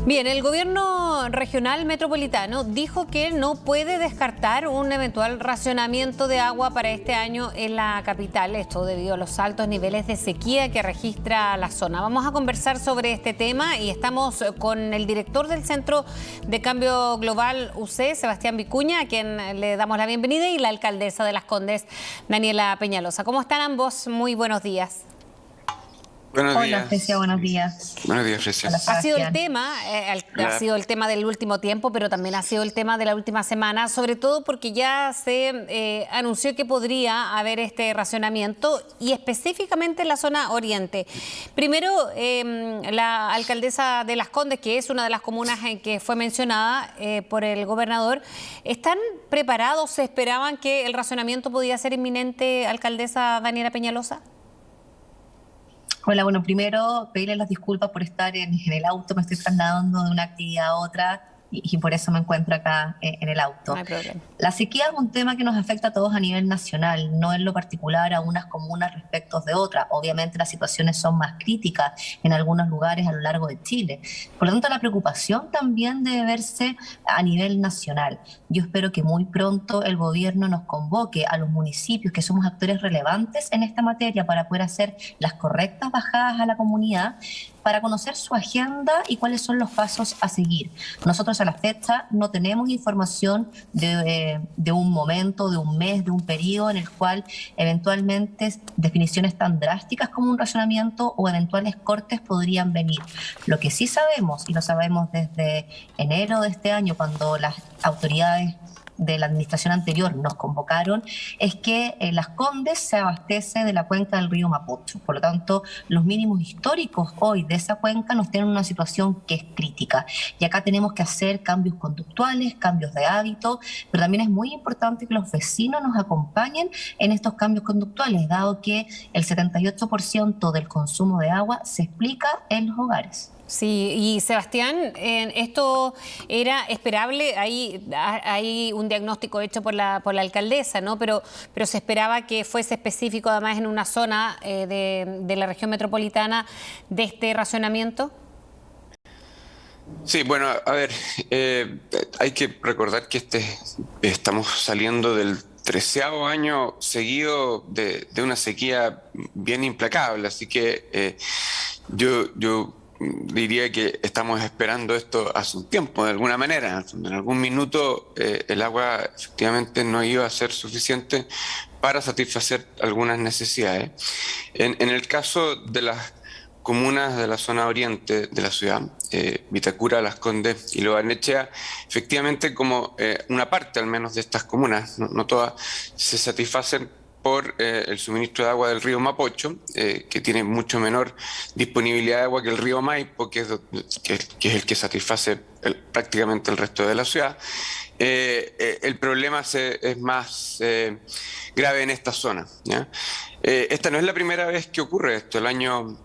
Bien, el gobierno regional metropolitano dijo que no puede descartar un eventual racionamiento de agua para este año en la capital, esto debido a los altos niveles de sequía que registra la zona. Vamos a conversar sobre este tema y estamos con el director del Centro de Cambio Global UC, Sebastián Vicuña, a quien le damos la bienvenida, y la alcaldesa de Las Condes, Daniela Peñalosa. ¿Cómo están ambos? Muy buenos días. Buenos días. Hola, Frecia, buenos días. Buenos días, Frecia. Hola, Ha sido el tema del último tiempo, pero también ha sido el tema de la última semana, sobre todo porque ya se anunció que podría haber este racionamiento, y específicamente en la zona oriente. Primero, la alcaldesa de Las Condes, que es una de las comunas en que fue mencionada por el gobernador, ¿están preparados? ¿Se esperaban que el racionamiento podía ser inminente, alcaldesa Daniela Peñalosa? Hola, bueno, primero pedirle las disculpas por estar en el auto, me estoy trasladando de una actividad a otra y por eso me encuentro acá en el auto. No hay problema. La sequía es un tema que nos afecta a todos a nivel nacional, no en lo particular a unas comunas respecto de otras. Obviamente las situaciones son más críticas en algunos lugares a lo largo de Chile. Por lo tanto, la preocupación también debe verse a nivel nacional. Yo espero que muy pronto el gobierno nos convoque a los municipios, que somos actores relevantes en esta materia, para poder hacer las correctas bajadas a la comunidad, para conocer su agenda y cuáles son los pasos a seguir. Nosotros a la fecha no tenemos información de un momento, de un mes, de un periodo en el cual eventualmente definiciones tan drásticas como un racionamiento o eventuales cortes podrían venir. Lo que sí sabemos, y lo sabemos desde enero de este año, cuando las autoridades de la administración anterior nos convocaron, es que Las Condes se abastece de la cuenca del río Mapocho. Por lo tanto, los mínimos históricos hoy de esa cuenca nos tienen una situación que es crítica. Y acá tenemos que hacer cambios conductuales, cambios de hábito, pero también es muy importante que los vecinos nos acompañen en estos cambios conductuales, dado que el 78% del consumo de agua se explica en los hogares. Sí, y Sebastián, esto era esperable, hay un diagnóstico hecho por la alcaldesa, ¿no? Pero se esperaba que fuese específico, además, en una zona de la región metropolitana, de este racionamiento. Sí, bueno, a ver, hay que recordar que estamos saliendo del 13º año seguido de una sequía bien implacable, así que yo diría que estamos esperando esto hace un tiempo, de alguna manera. En algún minuto el agua efectivamente no iba a ser suficiente para satisfacer algunas necesidades. En el caso de las comunas de la zona oriente de la ciudad, Vitacura, Las Condes y Lo Barnechea, efectivamente, como una parte al menos de estas comunas, no todas, se satisfacen por el suministro de agua del río Mapocho, que tiene mucho menor disponibilidad de agua que el río Maipo, que es el que satisface prácticamente el resto de la ciudad. El problema es más grave en esta zona, ¿ya? Esta no es la primera vez que ocurre esto. El año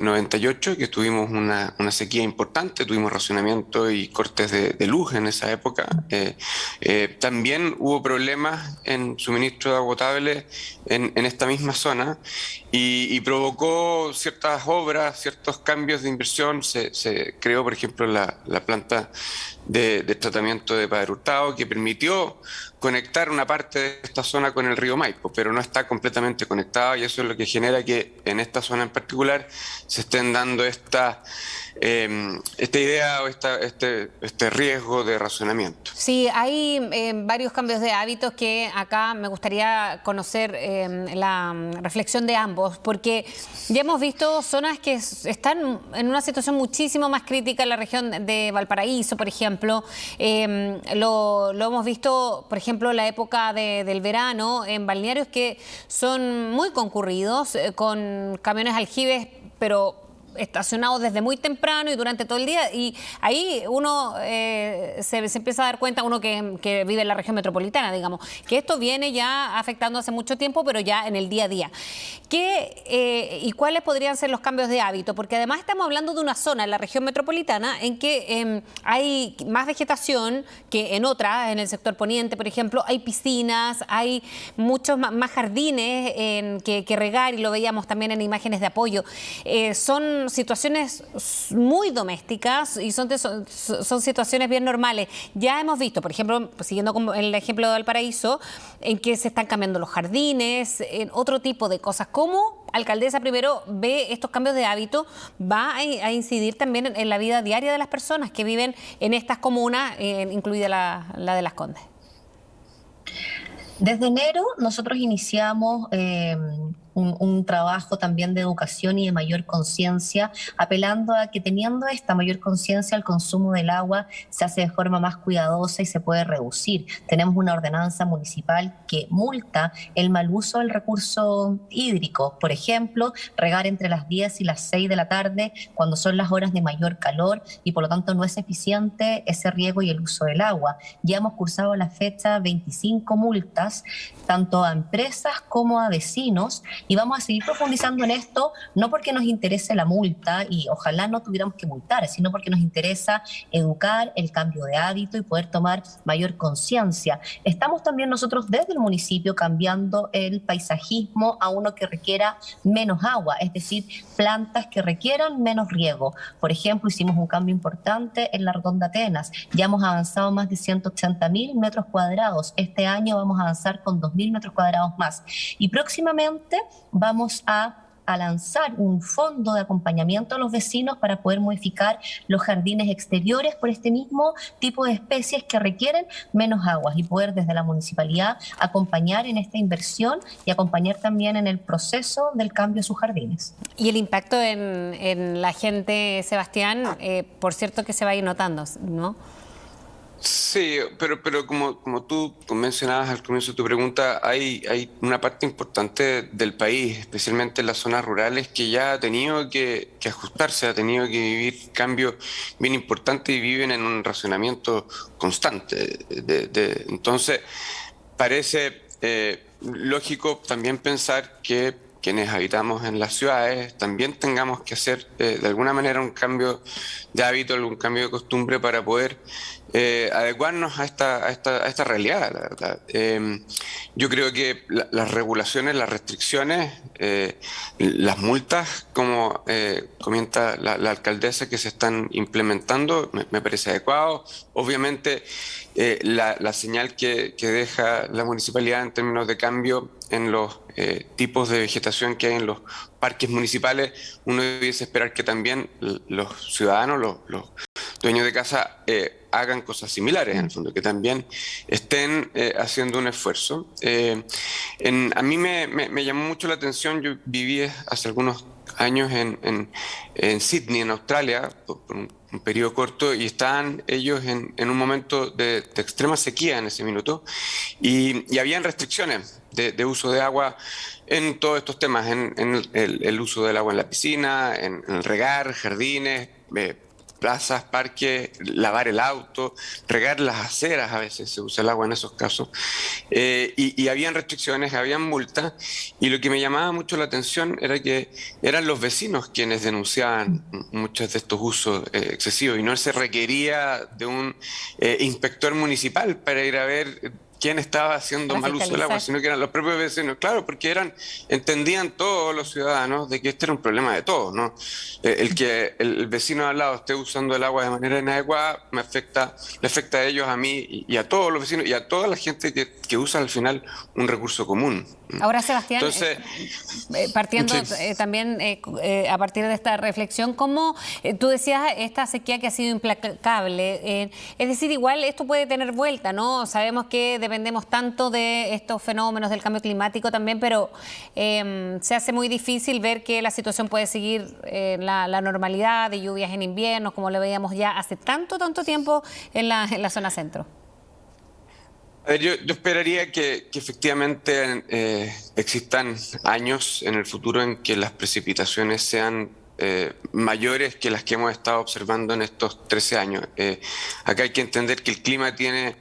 98, que tuvimos una sequía importante, tuvimos racionamiento y cortes de luz en esa época. También hubo problemas en suministro de agua potable en esta misma zona y provocó ciertas obras, ciertos cambios de inversión. Se creó, por ejemplo, la planta de tratamiento de Padre Hurtado, que permitió conectar una parte de esta zona con el río Maipo, pero no está completamente conectada, y eso es lo que genera que en esta zona en particular se estén dando esta idea o este riesgo de racionamiento. Sí, hay varios cambios de hábitos que acá me gustaría conocer la reflexión de ambos, porque ya hemos visto zonas que están en una situación muchísimo más crítica. En la región de Valparaíso, por ejemplo, lo hemos visto, por ejemplo, en la época del verano, en balnearios que son muy concurridos, con camiones aljibes, pero estacionados desde muy temprano y durante todo el día, y ahí uno se empieza a dar cuenta, uno que vive en la región metropolitana, digamos, que esto viene ya afectando hace mucho tiempo, pero ya en el día a día. ¿Y cuáles podrían ser los cambios de hábito? Porque además estamos hablando de una zona en la región metropolitana en que hay más vegetación que en otras, en el sector poniente, por ejemplo, hay piscinas, hay muchos más jardines que regar, y lo veíamos también en imágenes de apoyo. Son son situaciones muy domésticas y son situaciones bien normales. Ya hemos visto, por ejemplo, siguiendo con el ejemplo de Valparaíso, en que se están cambiando los jardines, en otro tipo de cosas. ¿Cómo, alcaldesa, primero ve estos cambios de hábito? ¿Va a incidir también en la vida diaria de las personas que viven en estas comunas, incluida la de Las Condes? Desde enero nosotros iniciamos un trabajo también de educación y de mayor conciencia, apelando a que teniendo esta mayor conciencia el consumo del agua se hace de forma más cuidadosa y se puede reducir. Tenemos una ordenanza municipal que multa el mal uso del recurso hídrico. Por ejemplo, regar entre las 10 y las 6 de la tarde cuando son las horas de mayor calor y por lo tanto no es eficiente ese riego y el uso del agua. Ya hemos cursado a la fecha 25 multas, tanto a empresas como a vecinos, y vamos a seguir profundizando en esto, no porque nos interese la multa y ojalá no tuviéramos que multar, sino porque nos interesa educar, el cambio de hábito y poder tomar mayor conciencia. Estamos también nosotros desde el municipio cambiando el paisajismo a uno que requiera menos agua, es decir, plantas que requieran menos riego. Por ejemplo, hicimos un cambio importante en la Rotonda Atenas, ya hemos avanzado más de 180.000 metros cuadrados, este año vamos a avanzar con 2.000 metros cuadrados más y próximamente vamos a lanzar un fondo de acompañamiento a los vecinos para poder modificar los jardines exteriores por este mismo tipo de especies que requieren menos aguas y poder desde la municipalidad acompañar en esta inversión y acompañar también en el proceso del cambio de sus jardines. Y el impacto en la gente, Sebastián, por cierto que se va a ir notando, ¿no? Sí, pero como tú mencionabas al comienzo de tu pregunta, hay una parte importante del país, especialmente en las zonas rurales, que ya ha tenido que ajustarse, ha tenido que vivir cambios bien importantes y viven en un racionamiento constante. Entonces, parece lógico también pensar que quienes habitamos en las ciudades también tengamos que hacer de alguna manera un cambio de hábito, algún cambio de costumbre para poder adecuarnos a esta realidad, la verdad. Yo creo que las regulaciones, las restricciones, las multas, como comenta la alcaldesa, que se están implementando, me parece adecuado. Obviamente, la señal que deja la municipalidad en términos de cambio en los tipos de vegetación que hay en los parques municipales, uno debiese esperar que también los ciudadanos, los dueños de casa hagan cosas similares, en el fondo, que también estén haciendo un esfuerzo. A mí me llamó mucho la atención, yo viví hace algunos años en Sydney, en Australia, por un periodo corto, y estaban ellos en un momento de extrema sequía en ese minuto, y habían restricciones de uso de agua en todos estos temas, en el uso del agua en la piscina, en el regar, jardines, plazas, parques, lavar el auto, regar las aceras, a veces se usa el agua en esos casos, y habían restricciones, habían multas, y lo que me llamaba mucho la atención era que eran los vecinos quienes denunciaban muchos de estos usos excesivos, y no se requería de un inspector municipal para ir a ver quién estaba haciendo mal uso del agua, sino que eran los propios vecinos. Claro, porque entendían todos los ciudadanos de que este era un problema de todos, ¿no? El que el vecino de al lado esté usando el agua de manera inadecuada le afecta a ellos, a mí y a todos los vecinos y a toda la gente que usa al final un recurso común. Ahora, Sebastián, entonces, partiendo sí. también a partir de esta reflexión, ¿cómo tú decías esta sequía que ha sido implacable? Es decir, igual esto puede tener vuelta, ¿no? Sabemos que dependemos tanto de estos fenómenos del cambio climático también, pero se hace muy difícil ver que la situación puede seguir la normalidad de lluvias en invierno, como lo veíamos ya hace tanto tiempo en la zona centro. A ver, yo esperaría que efectivamente existan años en el futuro en que las precipitaciones sean mayores que las que hemos estado observando en estos 13 años. Acá hay que entender que el clima tiene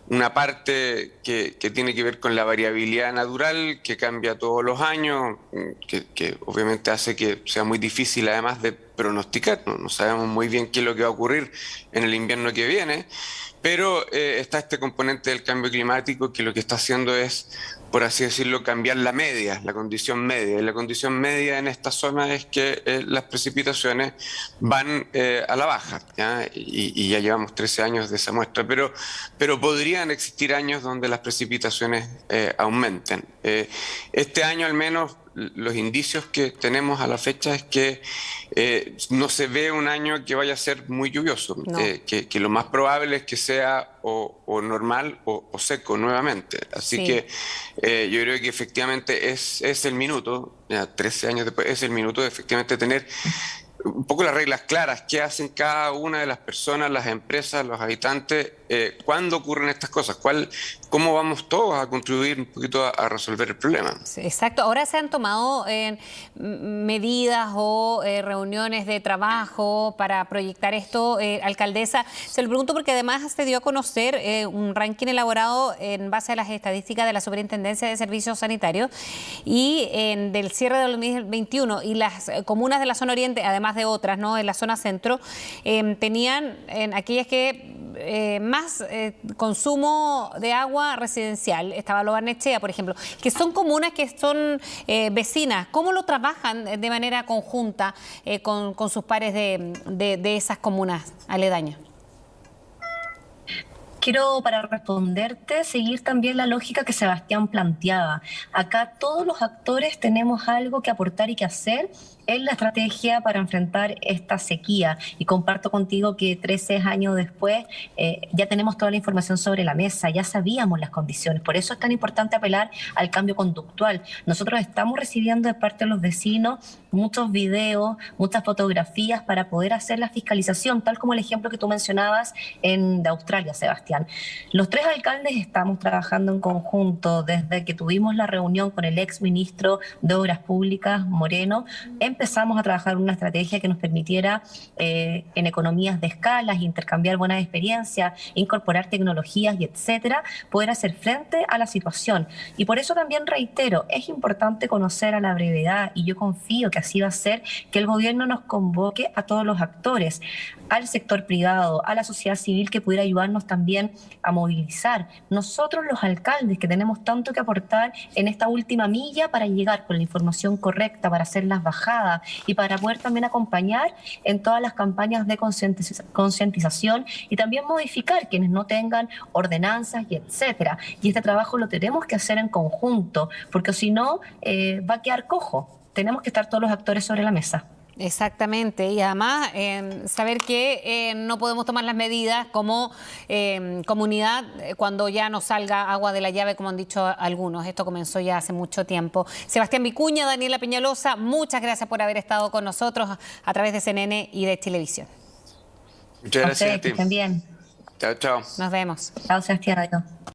una parte que tiene que ver con la variabilidad natural, que cambia todos los años, que obviamente hace que sea muy difícil además de pronosticar, no sabemos muy bien qué es lo que va a ocurrir en el invierno que viene, pero está este componente del cambio climático que lo que está haciendo es, por así decirlo, cambiar la media, la condición media. Y la condición media en esta zona es que las precipitaciones van a la baja, ¿ya? Y ya llevamos 13 años de esa muestra, pero podrían existir años donde las precipitaciones aumenten. Este año al menos los indicios que tenemos a la fecha es que no se ve un año que vaya a ser muy lluvioso, No. que lo más probable es que sea o normal o seco nuevamente. Así Sí. que yo creo que efectivamente es el minuto, ya 13 años después, es el minuto de efectivamente tener un poco las reglas claras, qué hacen cada una de las personas, las empresas, los habitantes, cuándo ocurren estas cosas, cómo vamos todos a contribuir un poquito a resolver el problema. Sí, exacto. Ahora se han tomado medidas o reuniones de trabajo para proyectar esto, alcaldesa. Se lo pregunto porque además se dio a conocer un ranking elaborado en base a las estadísticas de la Superintendencia de Servicios Sanitarios y del cierre del 2021, y las comunas de la zona oriente, además de otras, ¿no?, en la zona centro, tenían aquellas que más consumo de agua residencial. Estaba Lo Barnechea, por ejemplo, que son comunas que son vecinas. ¿Cómo lo trabajan de manera conjunta con sus pares de esas comunas aledañas? Quiero, para responderte, seguir también la lógica que Sebastián planteaba. Acá todos los actores tenemos algo que aportar y que hacer en la estrategia para enfrentar esta sequía. Y comparto contigo que 13 años después ya tenemos toda la información sobre la mesa, ya sabíamos las condiciones. Por eso es tan importante apelar al cambio conductual. Nosotros estamos recibiendo de parte de los vecinos muchos videos, muchas fotografías para poder hacer la fiscalización, tal como el ejemplo que tú mencionabas de Australia, Sebastián. Los 3 alcaldes estamos trabajando en conjunto desde que tuvimos la reunión con el ex ministro de Obras Públicas, Moreno. Empezamos a trabajar una estrategia que nos permitiera en economías de escalas, intercambiar buenas experiencias, incorporar tecnologías y etcétera, poder hacer frente a la situación. Y por eso también reitero, es importante conocer a la brevedad, y yo confío que así va a ser, que el gobierno nos convoque a todos los actores, al sector privado, a la sociedad civil, que pudiera ayudarnos también a movilizar. Nosotros los alcaldes, que tenemos tanto que aportar en esta última milla para llegar con la información correcta, para hacer las bajadas y para poder también acompañar en todas las campañas de concientización y también modificar quienes no tengan ordenanzas y etcétera. Y este trabajo lo tenemos que hacer en conjunto, porque si no va a quedar cojo. Tenemos que estar todos los actores sobre la mesa. Exactamente, y además saber que no podemos tomar las medidas como comunidad cuando ya no salga agua de la llave, como han dicho algunos. Esto comenzó ya hace mucho tiempo. Sebastián Vicuña, Daniela Peñalosa, muchas gracias por haber estado con nosotros a través de CNN y de Chilevisión. Muchas gracias a ti. Que estén bien. Chao, chao. Nos vemos. Chao, Sebastián. Adiós.